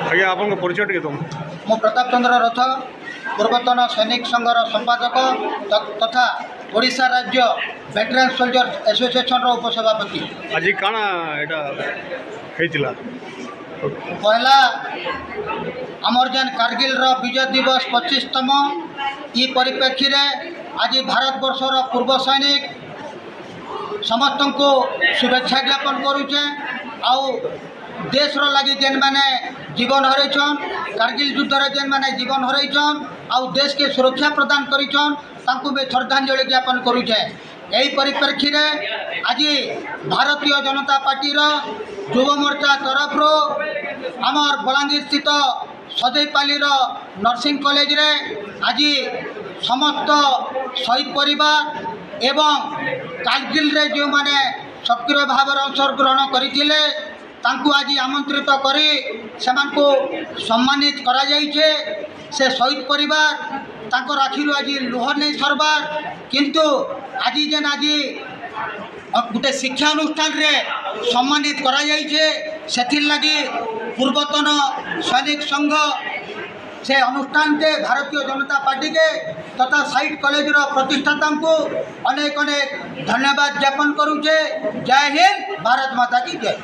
आज्ञा आपन परिचय टिके तुम मु प्रताप चंद्र रथ पूर्वतन सैनिक संघर संपादक तथा ओडिशा राज्य वेटरान सोल्जर एसोसिएशन रो उपसभापति। आज काना एटा हेतिला पहला आमर जेन कारगिल रो विजय दिवस 25तम ई परिप्रेक्षी रे आज भारत वर्षर पूर्व सैनिक समस्त को शुभेच्छा ज्ञापन करुचे। आउ देश रो लगी जेन माने जीवन हरैछन कारगिल युद्ध रे जेन माने जीवन हरैछन आउ देश के सुरक्षा प्रदान करिछन तांकु में श्रद्धांजलि ज्ञापन करुचे। यही परिप्रेक्षी रे आज भारतीय जनता पार्टी रो युवा मोर्चा तरफ रो आमर बलांगीर स्थित सजईपाली रो नर्सिंग कॉलेज रे आज समस्त शहीद परिवार एवं कारगिल रे जो माने सक्रिय भाव अंशग्रहण करथिले तांकु आज आमंत्रित करी सेमान को सम्मानित करा जाइछे। से शहीद परिवार तांकर आखिरु आज लुह नहीं सरबार किंतु आज जेन आज गोटे शिक्षा अनुष्ठान रे सम्मानित करा जाइछे सेथिर लगी पूर्वतन सैनिक संघ से अनुष्ठान के भारतीय जनता पार्टी के तथा साइट कॉलेज रो प्रतिष्ठाता को अनेक अनेक धन्यवाद ज्ञापन करुचे। जय हिंद, भारत माता की जय।